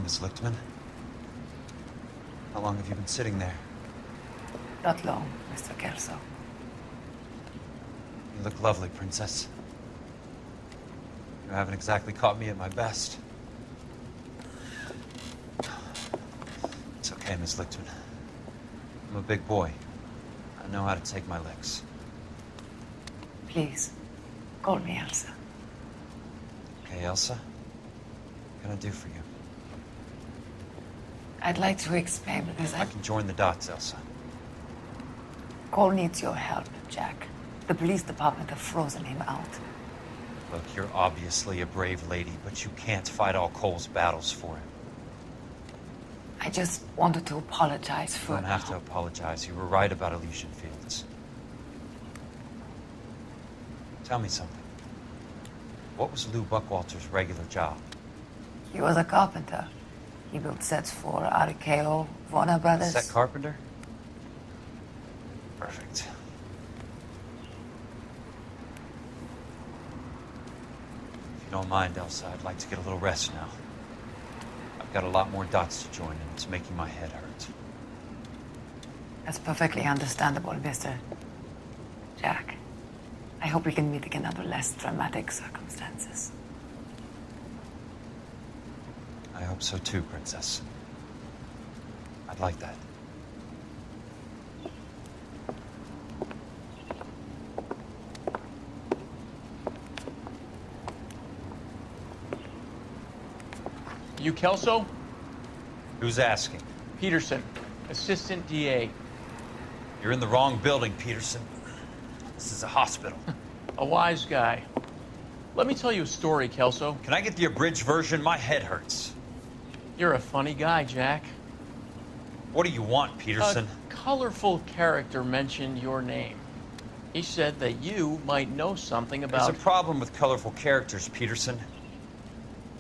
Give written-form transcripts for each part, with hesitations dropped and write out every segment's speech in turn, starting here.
Miss Lichtman. How long have you been sitting there? Not long, Mr. Kelso. You look lovely, Princess. You haven't exactly caught me at my best. It's okay, Miss Lichtman. I'm a big boy. I know how to take my licks. Please, call me Elsa. Okay, Elsa? What can I do for you? I'd like to explain because I can join the dots, Elsa. Cole needs your help, Jack. The police department have frozen him out. Look, you're obviously a brave lady, but you can't fight all Cole's battles for him. I just wanted to apologize for... You don't have to apologize. You were right about Elysian Fields. Tell me something. What was Lou Buckwalter's regular job? He was a carpenter. He built sets for RKO, Warner Brothers. Set carpenter? Perfect. If you don't mind, Elsa, I'd like to get a little rest now. I've got a lot more dots to join, and it's making my head hurt. That's perfectly understandable, Mr. Jack. I hope we can meet again under less dramatic circumstances. I hope so too, Princess. I'd like that. You Kelso? Who's asking? Peterson, Assistant DA. You're in the wrong building, Peterson. This is a hospital. A wise guy. Let me tell you a story, Kelso. Can I get the abridged version? My head hurts. You're a funny guy, Jack. What do you want, Peterson? A colorful character mentioned your name. He said that you might know something about... There's a problem with colorful characters, Peterson.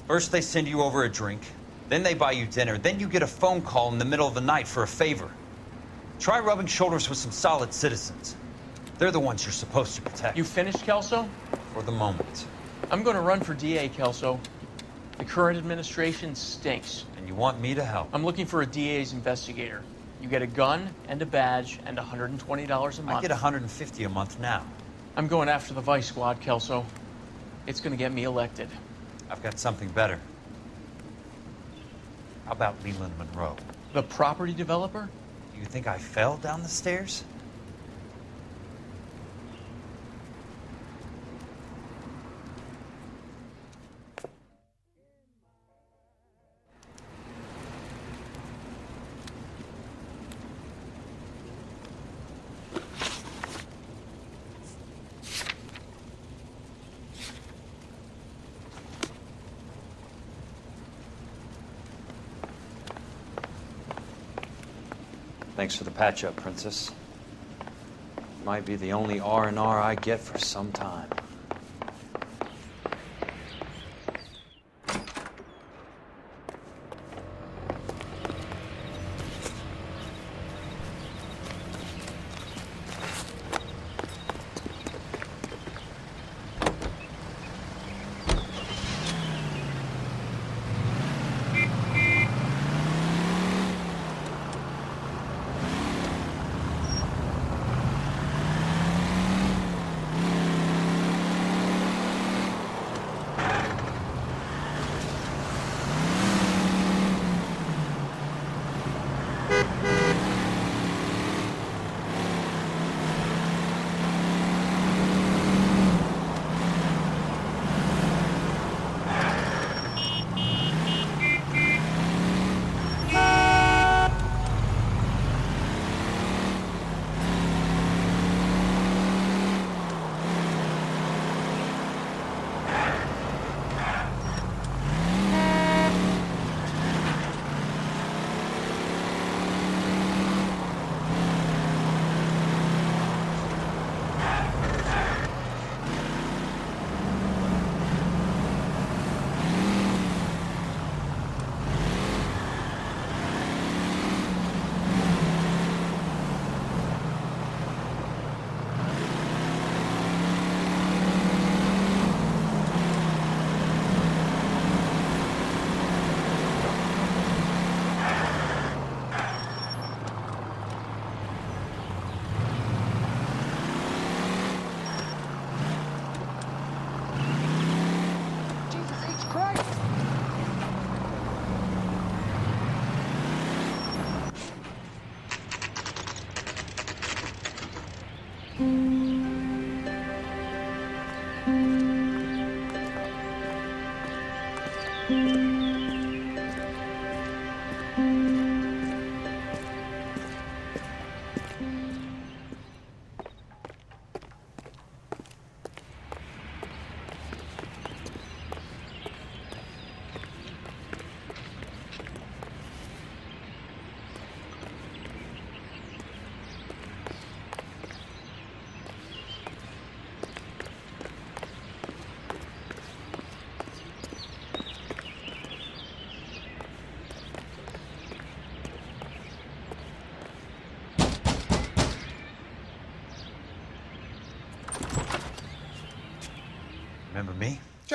First they send you over a drink, then they buy you dinner, then you get a phone call in the middle of the night for a favor. Try rubbing shoulders with some solid citizens. They're the ones you're supposed to protect. You finished, Kelso? For the moment. I'm going to run for DA, Kelso. The current administration stinks. And you want me to help? I'm looking for a DA's investigator. You get a gun and a badge and $120 a month. I get $150 a month now. I'm going after the Vice Squad, Kelso. It's going to get me elected. I've got something better. How about Leland Monroe? The property developer? Do you think I fell down the stairs? Thanks for the patch-up, Princess. Might be the only R&R I get for some time.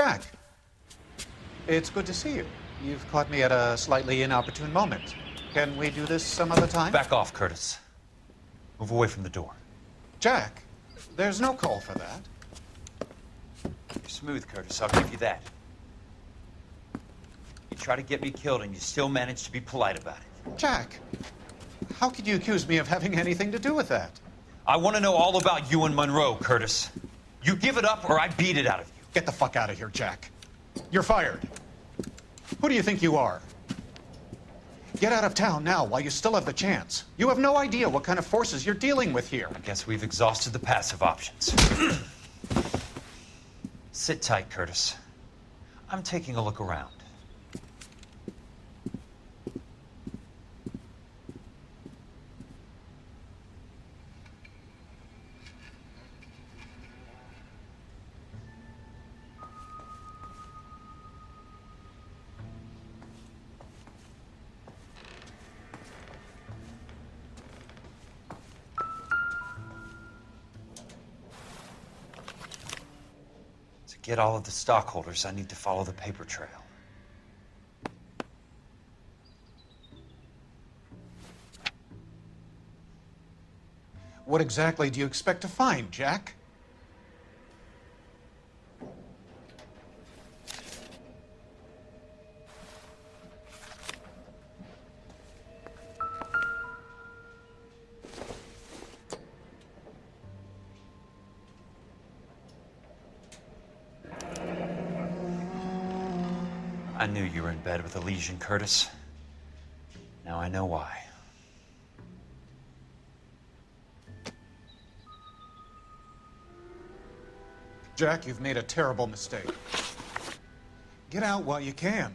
Jack, it's good to see you. You've caught me at a slightly inopportune moment. Can we do this some other time? Back off, Curtis. Move away from the door. Jack, there's no call for that. You're smooth, Curtis. I'll give you that. You try to get me killed, and you still manage to be polite about it. Jack, how could you accuse me of having anything to do with that? I want to know all about you and Monroe, Curtis. You give it up, or I beat it out of you. Get the fuck out of here, Jack. You're fired. Who do you think you are? Get out of town now while you still have the chance. You have no idea what kind of forces you're dealing with here. I guess we've exhausted the passive options. Sit tight, Curtis. I'm taking a look around. To get all of the stockholders, I need to follow the paper trail. What exactly do you expect to find, Jack? I knew you were in bed with a lesion, Curtis. Now I know why. Jack, you've made a terrible mistake. Get out while you can.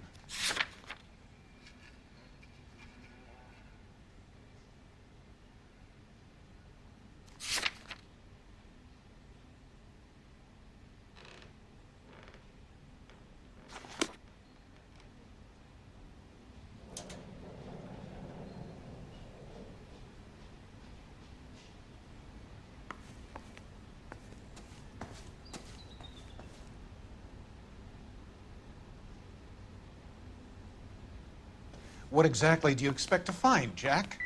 What exactly do you expect to find, Jack?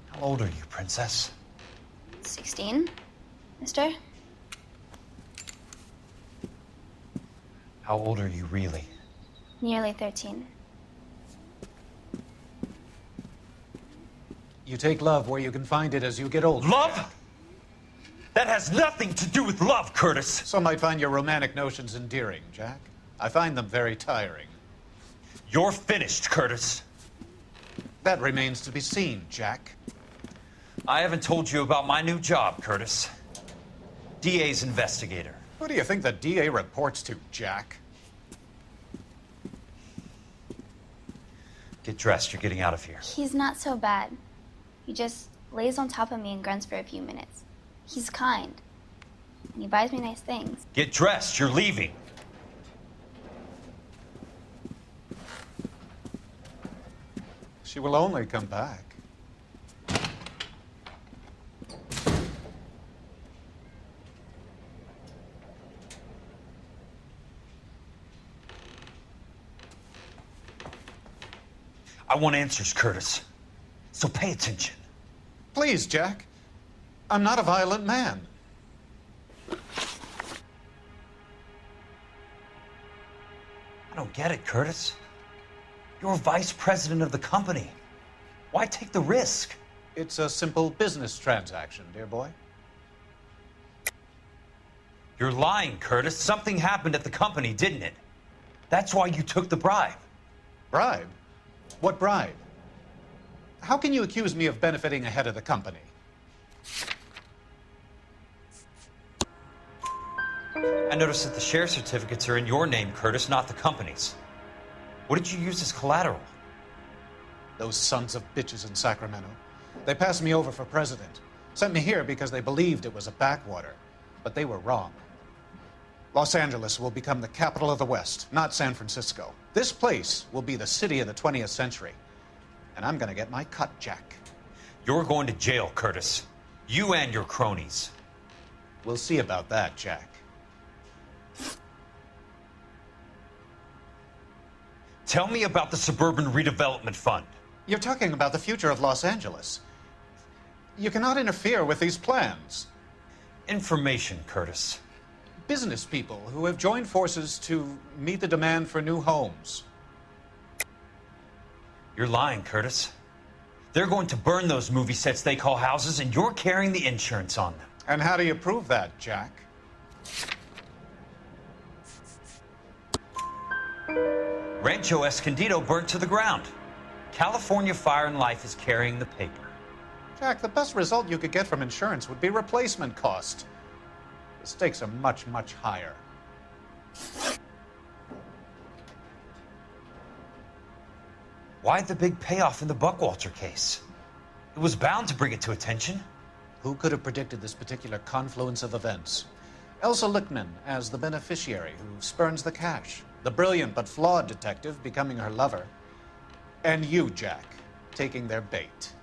How old are you, Princess? 16, mister? How old are you really? Nearly 13. You take love where you can find it as you get older. Love? That has nothing to do with love, Curtis. Some might find your romantic notions endearing, Jack. I find them very tiring. You're finished, Curtis. That remains to be seen, Jack. I haven't told you about my new job, Curtis. DA's investigator. Who do you think the DA reports to, Jack? Get dressed, you're getting out of here. He's not so bad. He just lays on top of me and grunts for a few minutes. He's kind. And he buys me nice things. Get dressed, you're leaving. She will only come back. I want answers, Curtis. So pay attention. Please, Jack. I'm not a violent man. I don't get it, Curtis. You're vice president of the company. Why take the risk? It's a simple business transaction, dear boy. You're lying, Curtis. Something happened at the company, didn't it? That's why you took the bribe. Bribe? What bribe? How can you accuse me of benefiting ahead of the company? I noticed that the share certificates are in your name, Curtis, not the company's. What did you use as collateral? Those sons of bitches in Sacramento. They passed me over for president. Sent me here because they believed it was a backwater. But they were wrong. Los Angeles will become the capital of the West, not San Francisco. This place will be the city of the 20th century. And I'm gonna get my cut, Jack. You're going to jail, Curtis. You and your cronies. We'll see about that, Jack. Tell me about the Suburban Redevelopment Fund. You're talking about the future of Los Angeles. You cannot interfere with these plans. Information, Curtis. Business people who have joined forces to meet the demand for new homes. You're lying, Curtis. They're going to burn those movie sets they call houses, and you're carrying the insurance on them. And how do you prove that, Jack? Rancho Escondido burnt to the ground. California Fire and Life is carrying the paper. Jack, the best result you could get from insurance would be replacement cost. The stakes are much, much higher. Why the big payoff in the Buckwalter case? It was bound to bring it to attention. Who could have predicted this particular confluence of events? Elsa Lichtman as the beneficiary who spurns the cash. The brilliant but flawed detective becoming her lover. And you, Jack, taking their bait.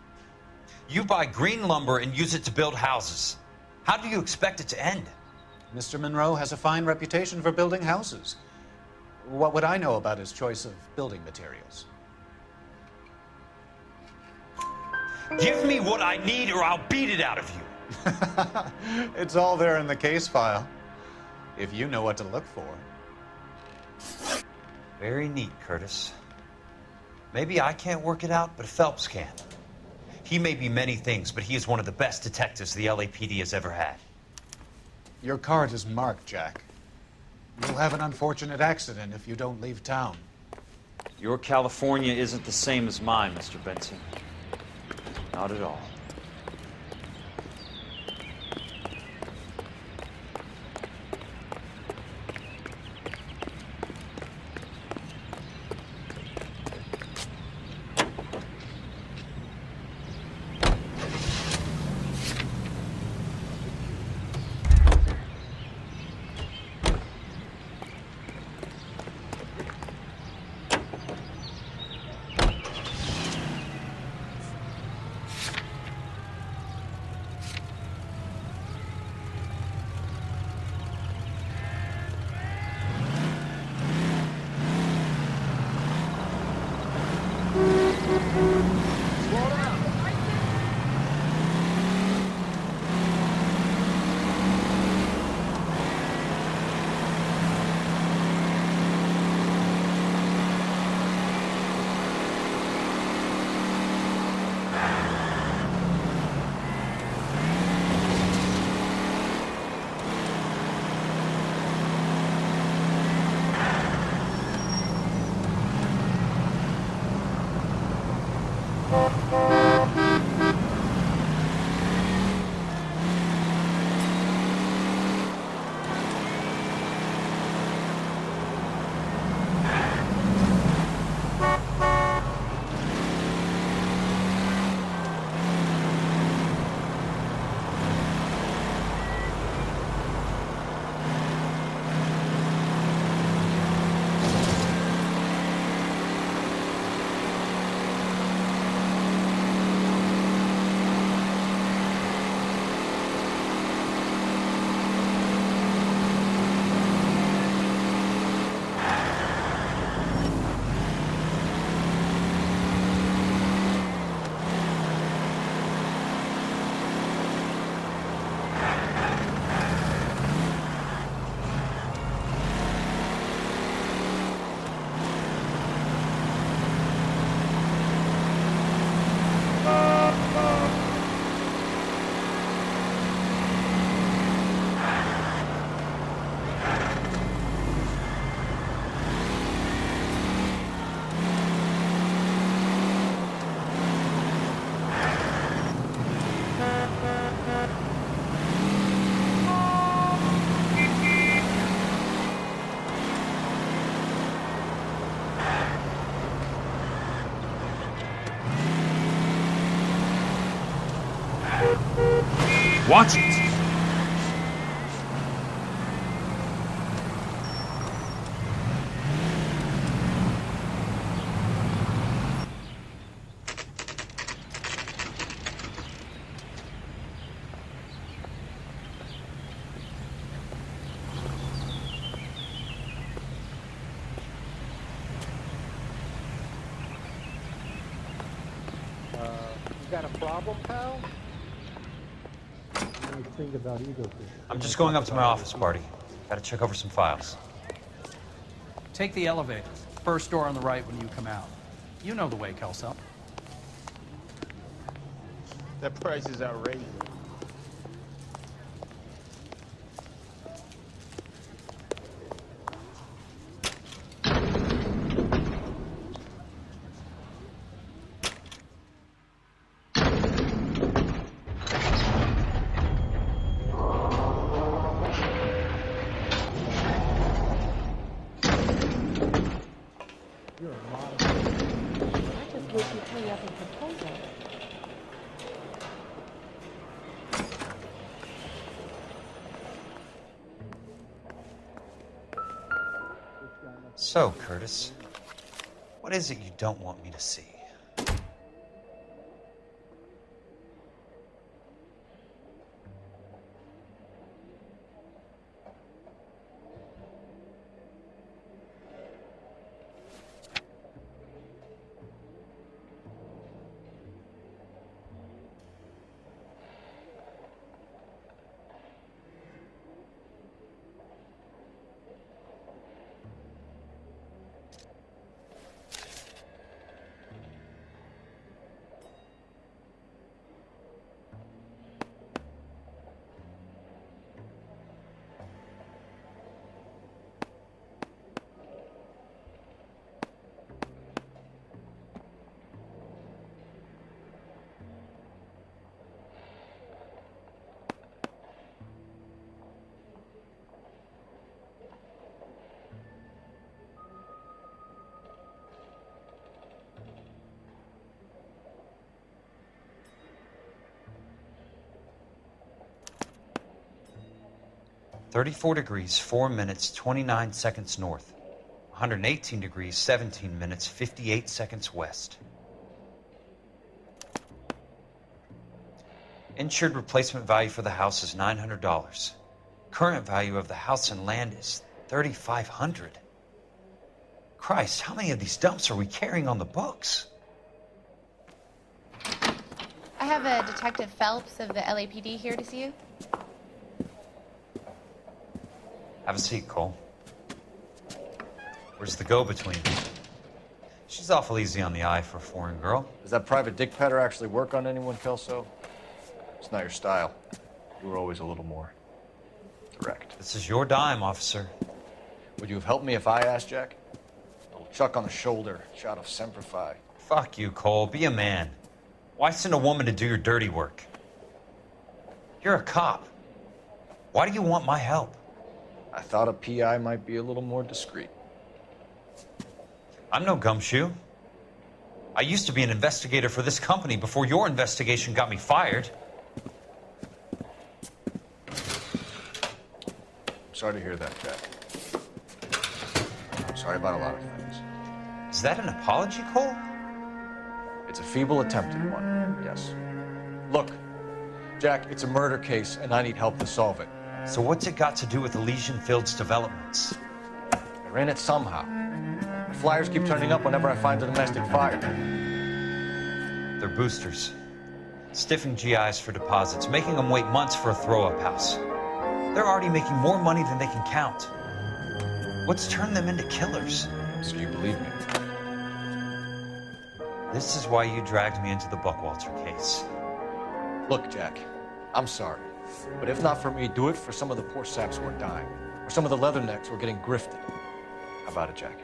You buy green lumber and use it to build houses. How do you expect it to end? Mr. Monroe has a fine reputation for building houses. What would I know about his choice of building materials? Give me what I need or I'll beat it out of you. It's all there in the case file, if you know what to look for. Very neat, Curtis. Maybe I can't work it out, but Phelps can. He may be many things, but he is one of the best detectives the LAPD has ever had. Your card is marked, Jack. You'll have an unfortunate accident if you don't leave town. Your California isn't the same as mine, Mr. Benson. Not at all. Watch it! You got a problem, pal? Nice thing about ego. I'm just going up to my office party. Gotta check over some files. Take the elevator. First door on the right when you come out. You know the way, Kelso. That price is outrageous. So, Curtis, what is it you don't want me to see? "34 degrees, 4 minutes, 29 seconds north. 118 degrees, 17 minutes, 58 seconds west. Insured replacement value for the house is $900. Current value of the house and land is $3,500. Christ, how many of these dumps are we carrying on the books?" I have a Detective Phelps of the LAPD here to see you. Have a seat, Cole. Where's the go-between? She's awful easy on the eye for a foreign girl. Does that private dick patter actually work on anyone, Kelso? It's not your style. You were always a little more direct. This is your dime, officer. Would you have helped me if I asked, Jack? A little chuck on the shoulder, shot of Semper Fi. Fuck you, Cole. Be a man. Why send a woman to do your dirty work? You're a cop. Why do you want my help? I thought a PI might be a little more discreet. I'm no gumshoe. I used to be an investigator for this company before your investigation got me fired. Sorry to hear that, Jack. Sorry about a lot of things. Is that an apology, Cole? It's a feeble attempt at one, yes. Look, Jack, it's a murder case, and I need help to solve it. So what's it got to do with Elysian Fields developments? They're in it somehow. The flyers keep turning up whenever I find a domestic fire. They're boosters. Stiffing GIs for deposits, making them wait months for a throw-up house. They're already making more money than they can count. What's turned them into killers? So you believe me? This is why you dragged me into the Buckwalter case. Look, Jack, I'm sorry. But if not for me, do it for some of the poor saps who are dying. Or some of the leathernecks who are getting grifted. How about it, Jack?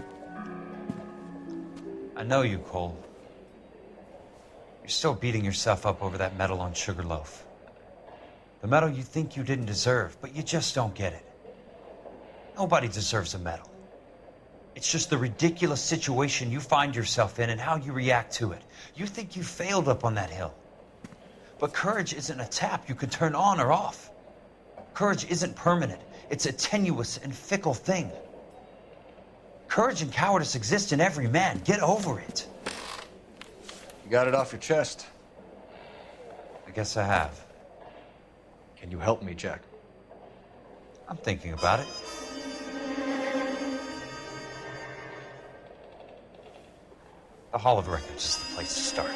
I know you, Cole. You're still beating yourself up over that medal on Sugarloaf. The medal you think you didn't deserve, but you just don't get it. Nobody deserves a medal. It's just the ridiculous situation you find yourself in and how you react to it. You think you failed up on that hill. But courage isn't a tap you can turn on or off. Courage isn't permanent. It's a tenuous and fickle thing. Courage and cowardice exist in every man. Get over it. You got it off your chest. I guess I have. Can you help me, Jack? I'm thinking about it. The Hall of Records is the place to start.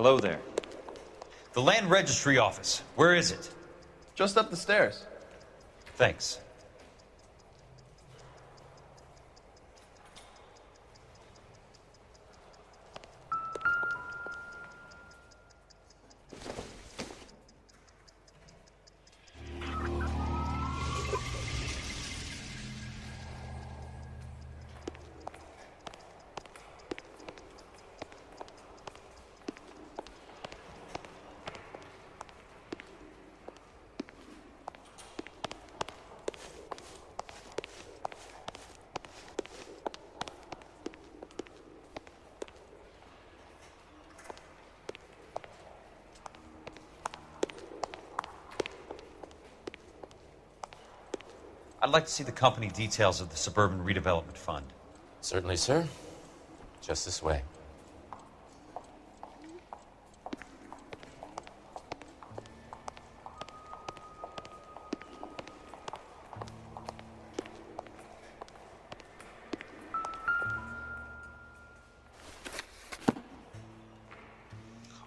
Hello there. The land registry office. Where is it? Just up the stairs. Thanks. I'd like to see the company details of the Suburban Redevelopment Fund. Certainly, sir. Just this way.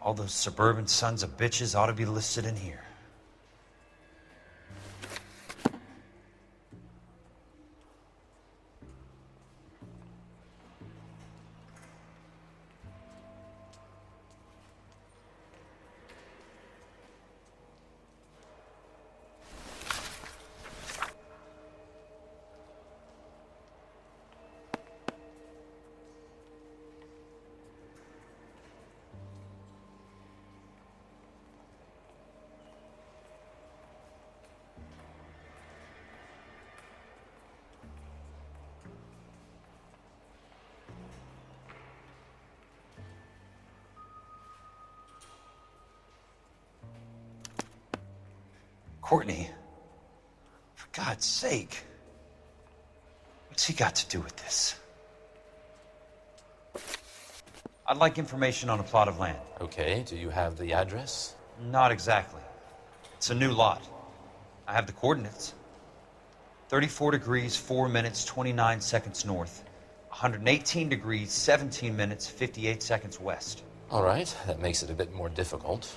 All those suburban sons of bitches ought to be listed in here. Courtney, for God's sake, what's he got to do with this? I'd like information on a plot of land. Okay, do you have the address? Not exactly. It's a new lot. I have the coordinates. 34 degrees, 4 minutes, 29 seconds north. 118 degrees, 17 minutes, 58 seconds west. All right, that makes it a bit more difficult.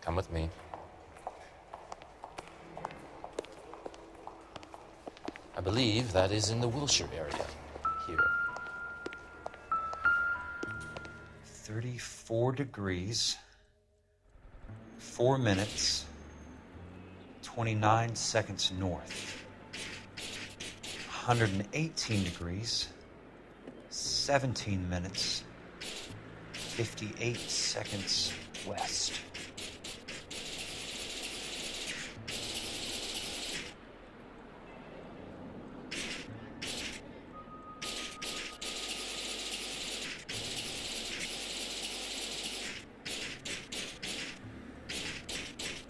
Come with me. I believe that is in the Wilshire area. Here. 34 degrees, 4 minutes, 29 seconds north. 118 degrees, 17 minutes, 58 seconds west.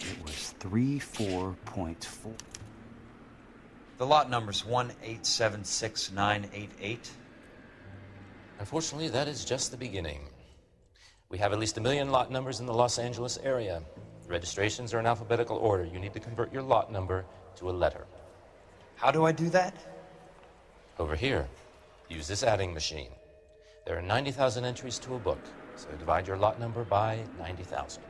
It was 34.4. The lot number's 1876988. Unfortunately, that is just the beginning. We have at least 1 million lot numbers in the Los Angeles area. The registrations are in alphabetical order. You need to convert your lot number to a letter. How do I do that? Over here, use this adding machine. There are 90,000 entries to a book, so divide your lot number by 90,000.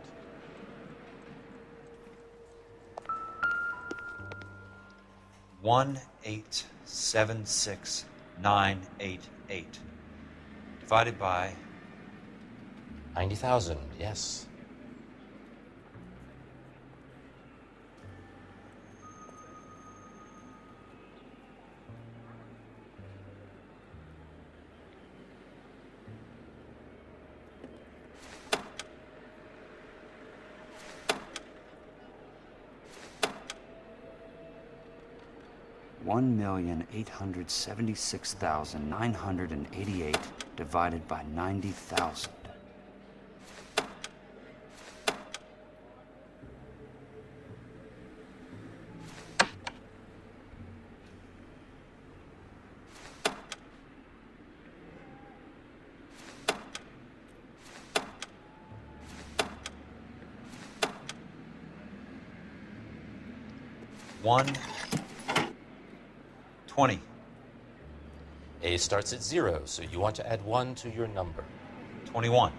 One 1876988 divided by 90,000, yes. $1,876,988 divided by 90,000. one 20. A starts at 0, so you want to add 1 to your number. 21.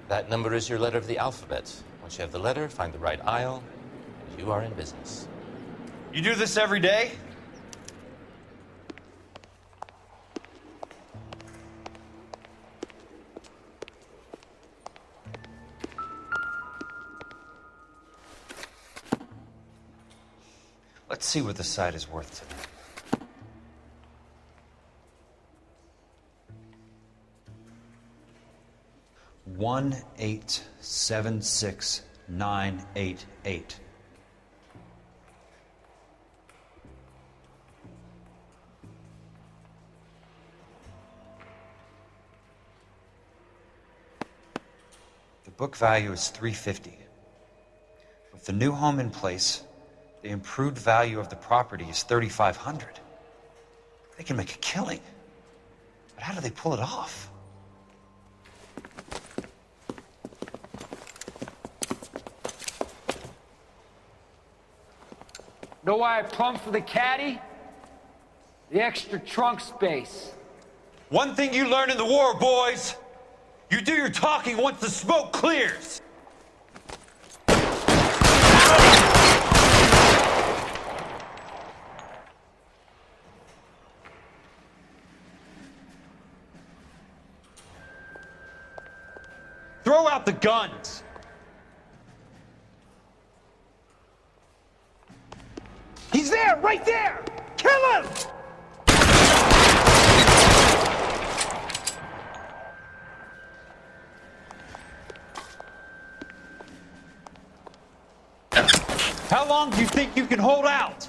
That number is your letter of the alphabet. Once you have the letter, find the right aisle, and you are in business. You do this every day? Let's see what the site is worth today. $1,876,988. The book value is $350. With the new home in place, the improved value of the property is $3,500. They can make a killing. But how do they pull it off? Know why I plumbed for the caddy? The extra trunk space. One thing you learn in the war, boys. You do your talking once the smoke clears. Throw out the guns. He's there, right there! Kill him! How long do you think you can hold out?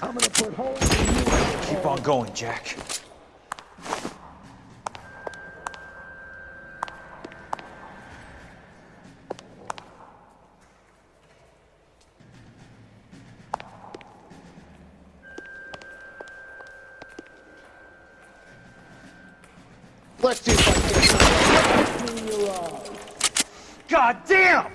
I'm gonna put holes in you. Keep on going, Jack. Let's see if I can get between your eyes. God damn!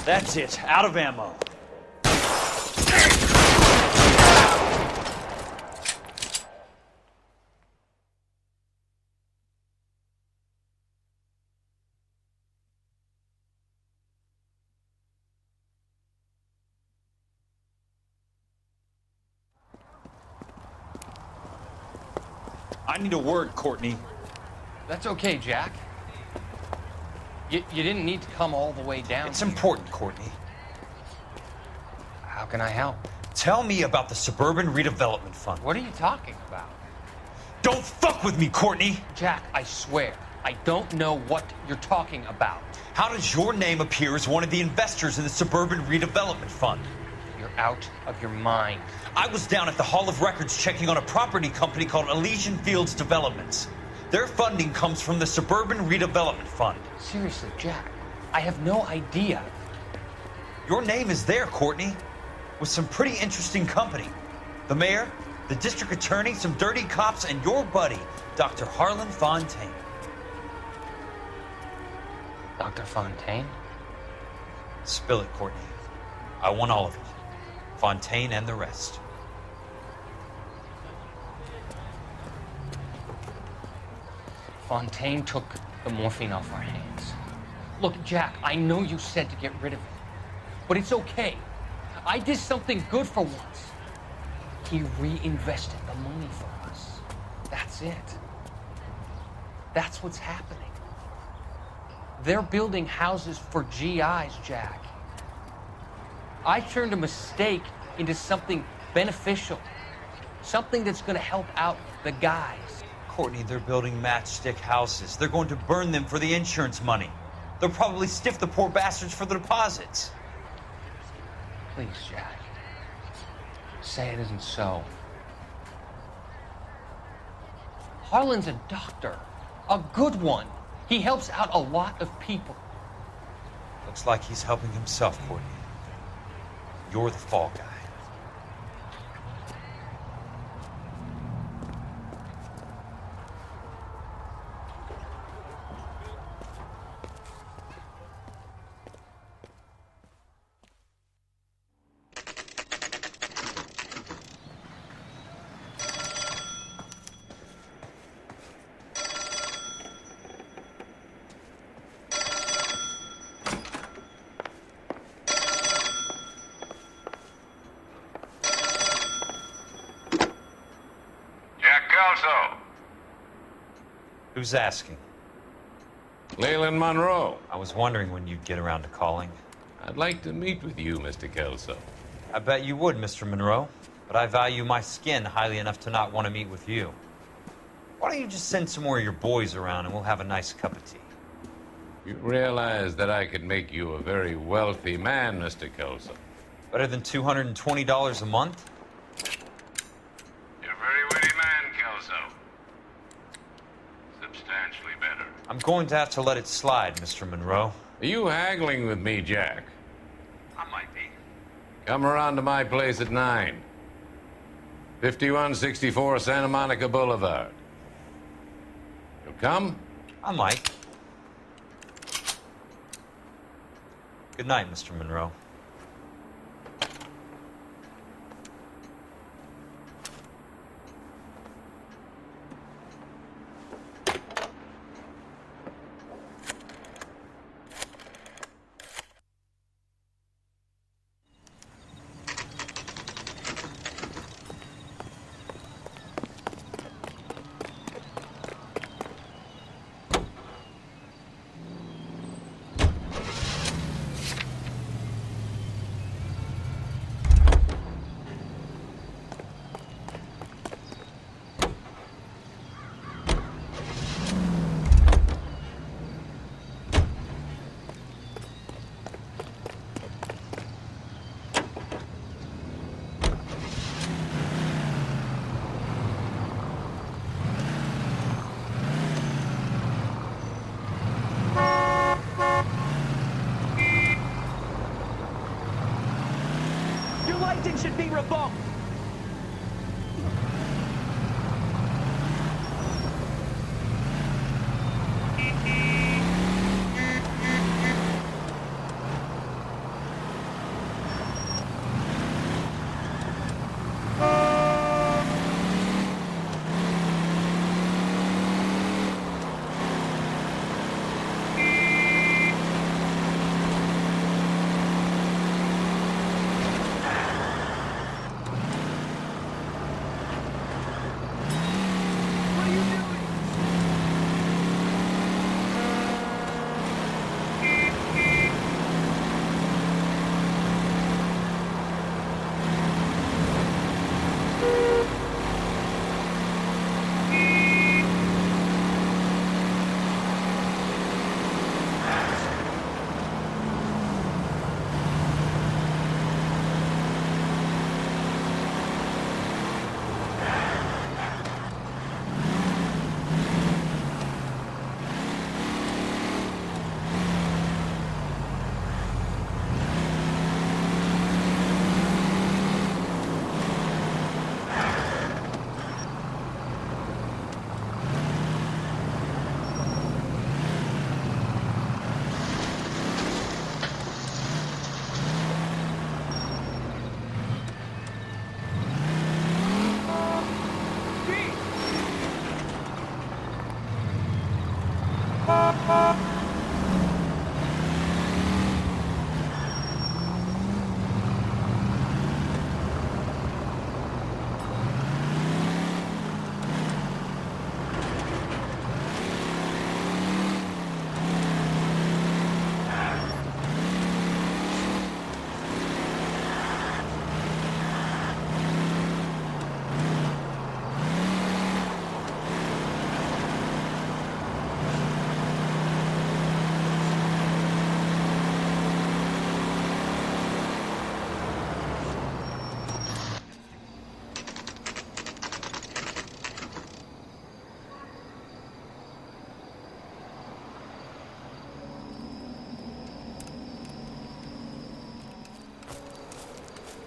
That's it. Out of ammo. I need a word, Courtney. That's okay, Jack. You didn't need to come all the way down. It's important, Courtney. How can I help? Tell me about the Suburban Redevelopment Fund. What are you talking about? Don't fuck with me, Courtney! Jack, I swear, I don't know what you're talking about. How does your name appear as one of the investors in the Suburban Redevelopment Fund? You're out of your mind. I was down at the Hall of Records checking on a property company called Elysian Fields Developments. Their funding comes from the Suburban Redevelopment Fund. Seriously, Jack, I have no idea. Your name is there, Courtney, with some pretty interesting company. The mayor, the district attorney, some dirty cops, and your buddy, Dr. Harlan Fontaine. Dr. Fontaine? Spill it, Courtney. I want all of it. Fontaine and the rest. Fontaine took the morphine off our hands. Look, Jack, I know you said to get rid of it, but it's okay. I did something good for once. He reinvested the money for us. That's it. That's what's happening. They're building houses for GIs, Jack. I turned a mistake into something beneficial. Something that's gonna help out the guys. Courtney, they're building matchstick houses. They're going to burn them for the insurance money. They'll probably stiff the poor bastards for the deposits. Please, Jack. Say it isn't so. Harlan's a doctor. A good one. He helps out a lot of people. Looks like he's helping himself, Courtney. You're the fall guy. Who's asking? Leyland Monroe. I was wondering when you'd get around to calling. I'd like to meet with you, Mr. Kelso. I bet you would, Mr. Monroe. But I value my skin highly enough to not want to meet with you. Why don't you just send some more of your boys around and we'll have a nice cup of tea? You realize that I could make you a very wealthy man, Mr. Kelso. Better than $220 a month? You're a very witty man, Kelso. Substantially better. I'm going to have to let it slide, Mr. Monroe. Are you haggling with me, Jack? I might be. Come around to my place at 9. 5164 Santa Monica Boulevard. You'll come? I might. Good night, Mr. Monroe. Should be revoked.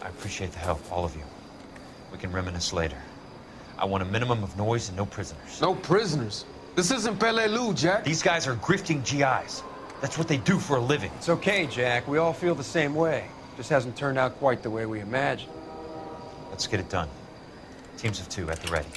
I appreciate the help, all of you. We can reminisce later. I want a minimum of noise and no prisoners. No prisoners? This isn't Peleliu, Jack. These guys are grifting GIs. That's what they do for a living. It's okay, Jack. We all feel the same way. Just hasn't turned out quite the way we imagined. Let's get it done. Teams of 2 at the ready.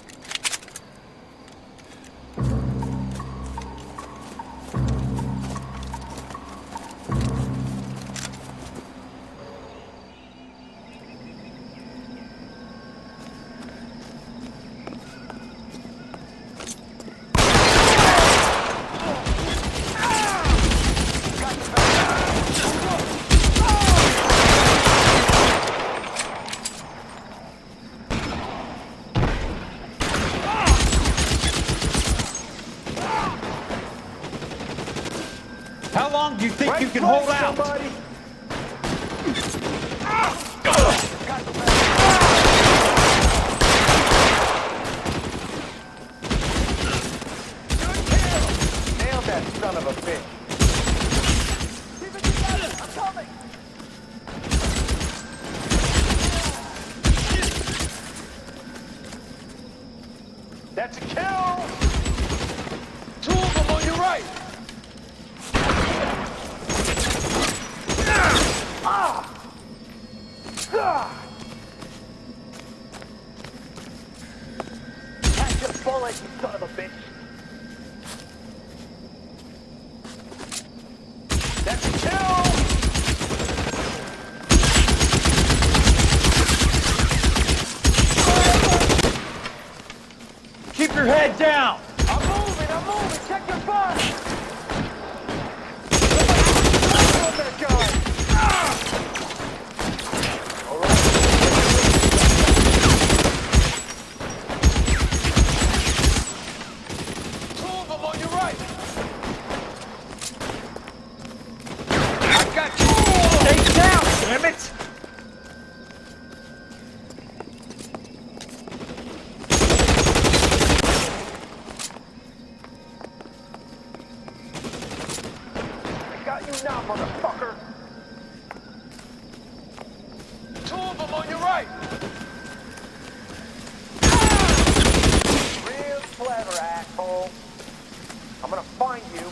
How long do you think you can hold out? Somebody. Nailed that son of a bitch. Keep it together. I'm coming. That's a kill. 2 of them on your right. Catch your bullet, you son of a bitch! That's a kill! Keep your head down! I'm moving! Check your butt! That guy! Damn it! I got you now, motherfucker! 2 of them on your right! Real clever, asshole. I'm gonna find you.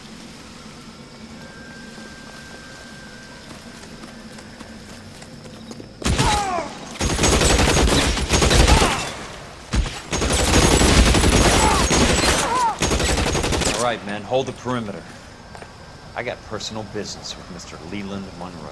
All right, men, hold the perimeter. I got personal business with Mr. Leland Monroe.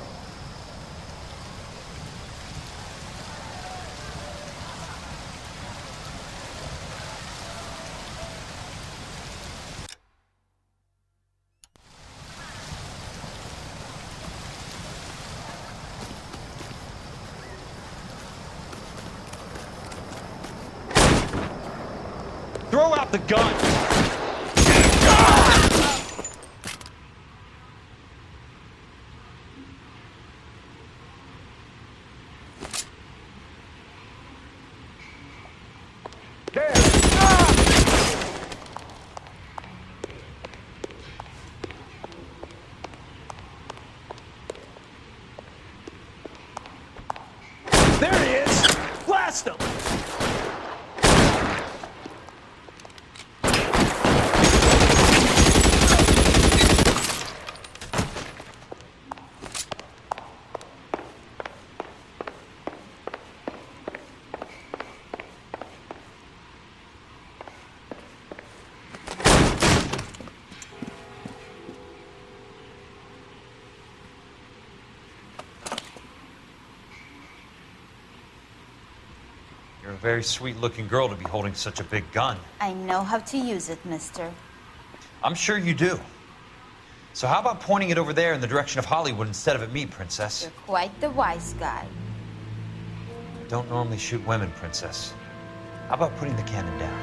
Throw out the gun! There he is! Blast him! You're a very sweet-looking girl to be holding such a big gun. I know how to use it, mister. I'm sure you do. So how about pointing it over there in the direction of Hollywood instead of at me, Princess? You're quite the wise guy. I don't normally shoot women, Princess. How about putting the cannon down?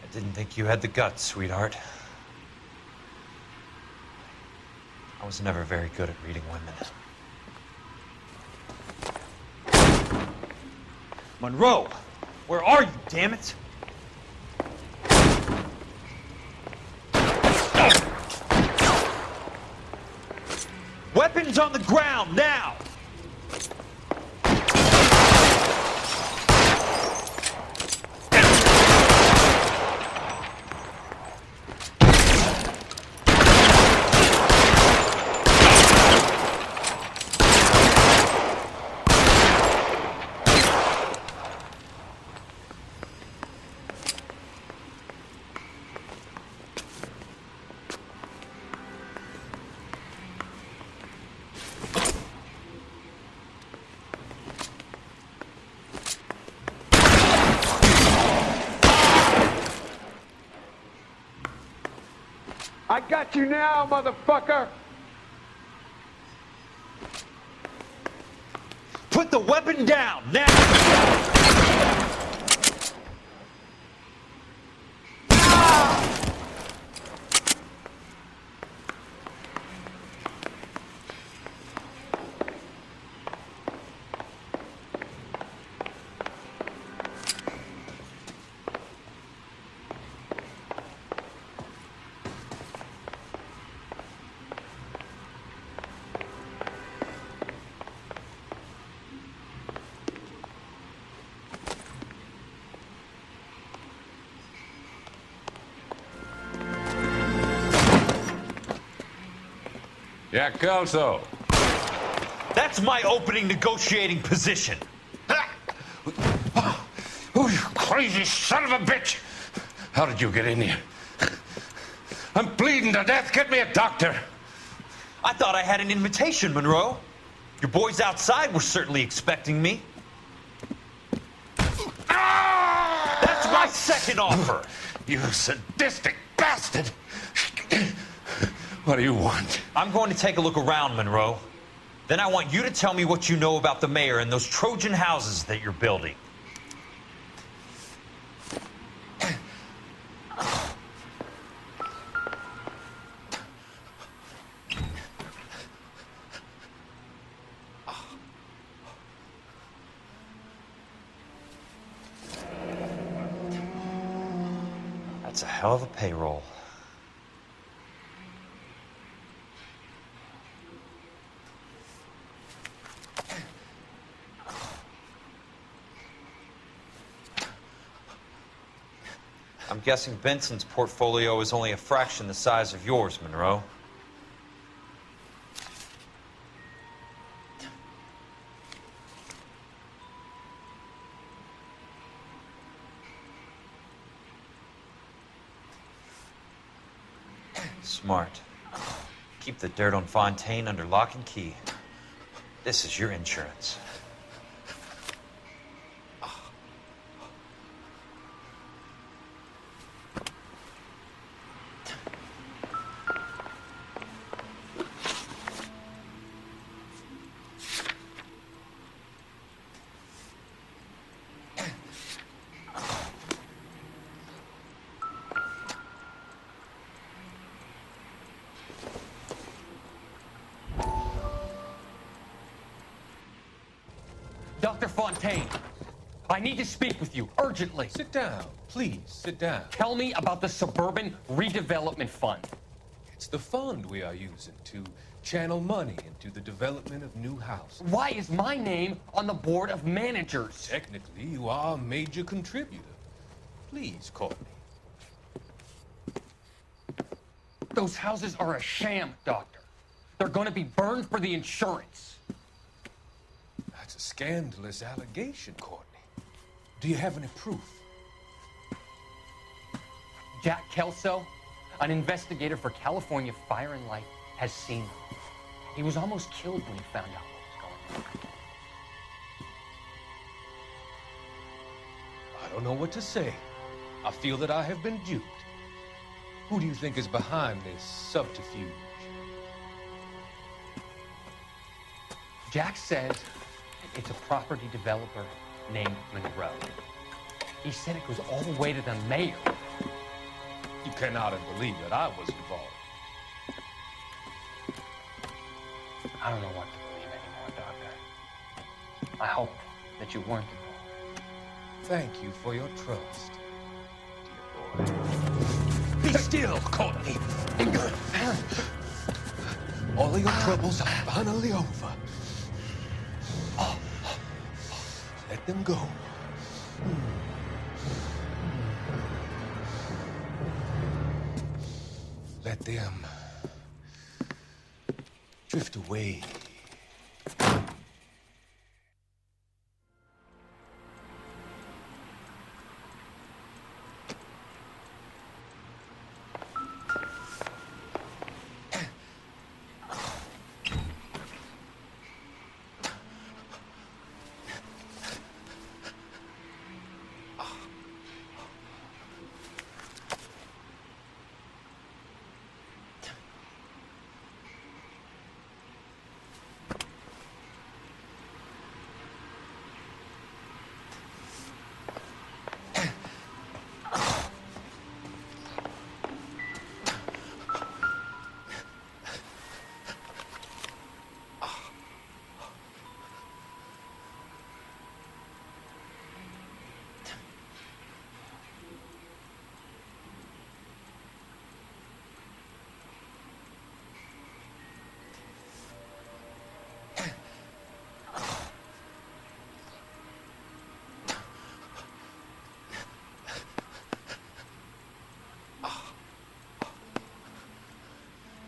I didn't think you had the guts, sweetheart. I was never very good at reading women. Monroe! Where are you, damn it? Weapons on the ground, now! I got you now, motherfucker! Put the weapon down, now! Jack Kelso. That's my opening negotiating position. Oh, you crazy son of a bitch! How did you get in here? I'm bleeding to death. Get me a doctor. I thought I had an invitation, Monroe. Your boys outside were certainly expecting me. That's my second offer. You sadistic bastard! What do you want? I'm going to take a look around, Monroe. Then I want you to tell me what you know about the mayor and those Trojan houses that you're building. That's a hell of a payroll. I'm guessing Benson's portfolio is only a fraction the size of yours, Monroe. Smart. Keep the dirt on Fontaine under lock and key. This is your insurance. Dr. Fontaine, I need to speak with you urgently. Sit down. Please, sit down. Tell me about the Suburban Redevelopment Fund. It's the fund we are using to channel money into the development of new houses. Why is my name on the board of managers? Technically, you are a major contributor. Please call me. Those houses are a sham, Doctor. They're going to be burned for the insurance. That's a scandalous allegation, Courtney. Do you have any proof? Jack Kelso, an investigator for California Fire and Life, has seen them. He was almost killed when he found out what was going on. I don't know what to say. I feel that I have been duped. Who do you think is behind this subterfuge? Jack says it's a property developer named Monroe. He said it goes all the way to the mayor. You cannot believe that I was involved. I don't know what to believe anymore, Doctor. I hope that you weren't involved. Thank you for your trust, dear boy. Be still, Courtney. All of your troubles are finally over. Let them go. Let them drift away.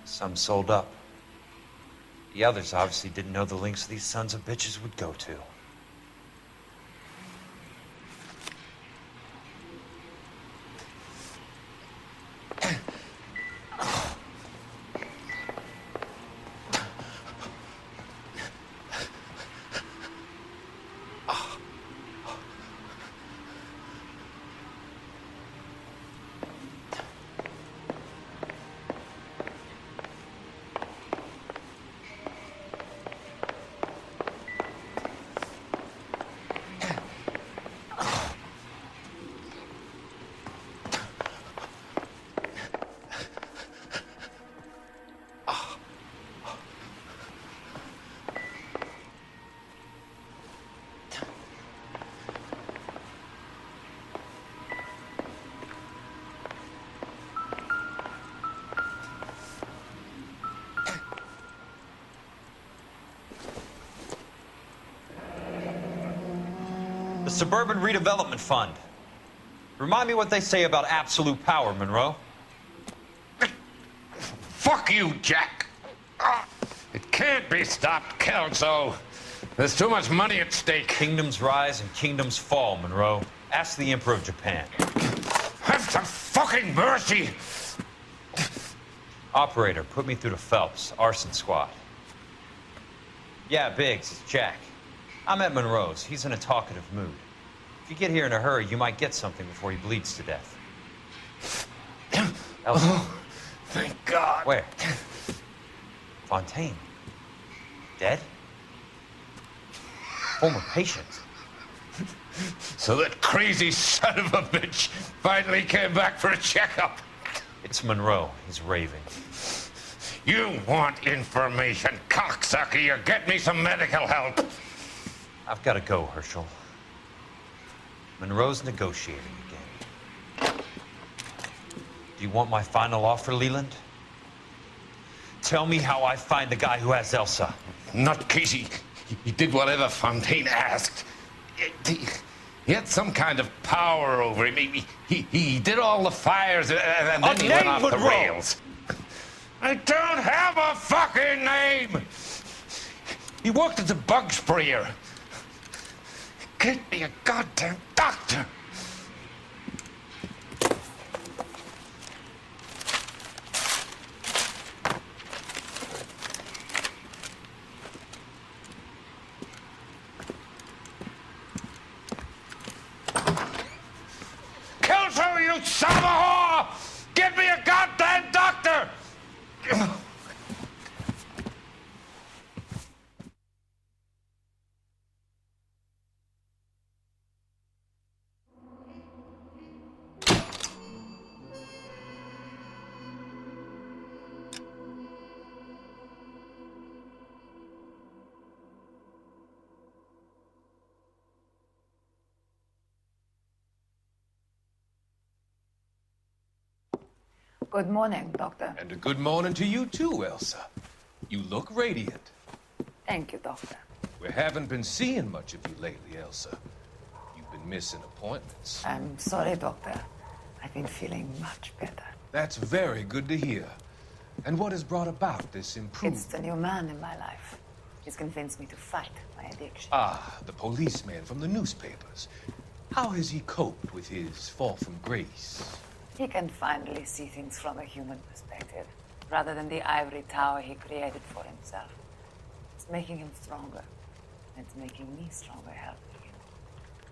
Some sold up. The others obviously didn't know the lengths these sons of bitches would go to. The Suburban Redevelopment Fund. Remind me what they say about absolute power, Monroe. Fuck you, Jack. It can't be stopped, Kelso. There's too much money at stake. Kingdoms rise and kingdoms fall, Monroe. Ask the Emperor of Japan. Have some fucking mercy! Operator, put me through to Phelps, arson squad. Yeah, Biggs, it's Jack. I'm at Monroe's. He's in a talkative mood. If you get here in a hurry, you might get something before he bleeds to death. Elsa. Oh, thank God. Where? Fontaine. Dead? Former patient. So that crazy son of a bitch finally came back for a checkup. It's Monroe. He's raving. You want information, cocksucker. You get me some medical help. I've got to go, Herschel. Monroe's negotiating again. Do you want my final offer, Leland? Tell me how I find the guy who has Elsa. Not Casey. He did whatever Fontaine asked. He had some kind of power over him. He did all the fires and then he went off the rails. I don't have a fucking name! He worked as a bug sprayer. Get me a goddamn doctor! Kelso, you son of a whore! Get me a goddamn doctor! Good morning, Doctor. And a good morning to you too, Elsa. You look radiant. Thank you, Doctor. We haven't been seeing much of you lately, Elsa. You've been missing appointments. I'm sorry, Doctor. I've been feeling much better. That's very good to hear. And what has brought about this improvement? It's the new man in my life. He's convinced me to fight my addiction. Ah, the policeman from the newspapers. How has he coped with his fall from grace? He can finally see things from a human perspective, rather than the ivory tower he created for himself. It's making him stronger. And it's making me stronger helping him.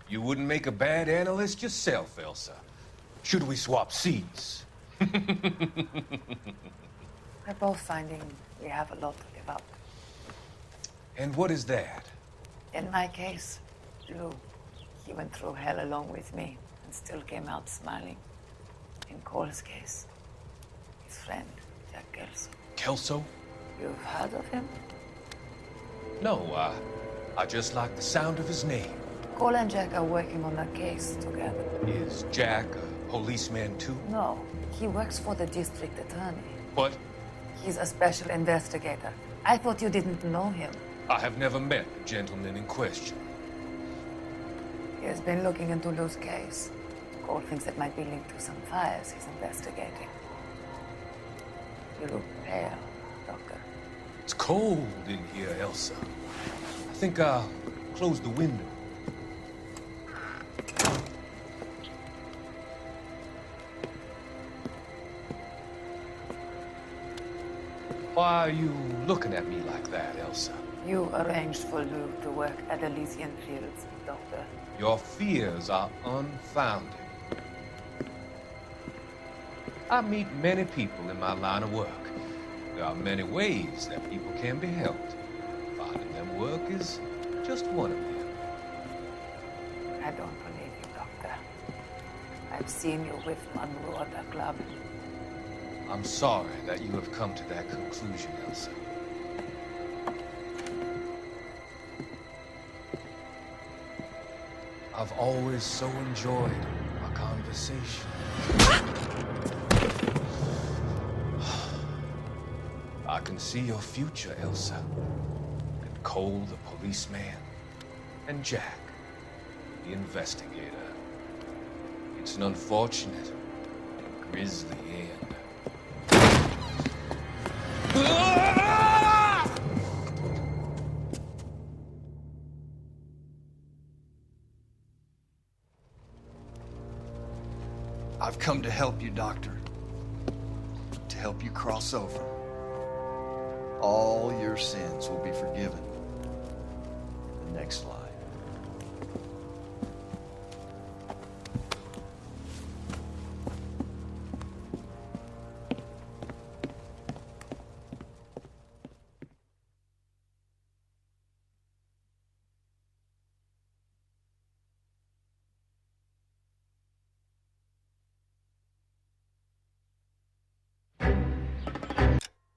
You wouldn't make a bad analyst yourself, Elsa. Should we swap seats? We're both finding we have a lot to give up. And what is that? In my case, Lou, he went through hell along with me and still came out smiling. In Cole's case, his friend, Jack Kelso. Kelso? You've heard of him? No, I just like the sound of his name. Cole and Jack are working on a case together. Is Jack a policeman too? No, he works for the district attorney. What? He's a special investigator. I thought you didn't know him. I have never met the gentleman in question. He has been looking into Lou's case. Cole thinks it might be linked to some fires he's investigating. You look pale, Doctor. It's cold in here, Elsa. I think I'll close the window. Why are you looking at me like that, Elsa? You arranged for Lou to work at Elysian Fields, Doctor. Your fears are unfounded. I meet many people in my line of work. There are many ways that people can be helped. Finding them work is just one of them. I don't believe you, Doctor. I've seen you with Monroe at the club. I'm sorry that you have come to that conclusion, Elsa. I've always so enjoyed our conversation. I can see your future, Elsa. And Cole, the policeman, and Jack, the investigator. It's an unfortunate and grisly end. I've come to help you, Doctor. To help you cross over. All your sins will be forgiven in the next life.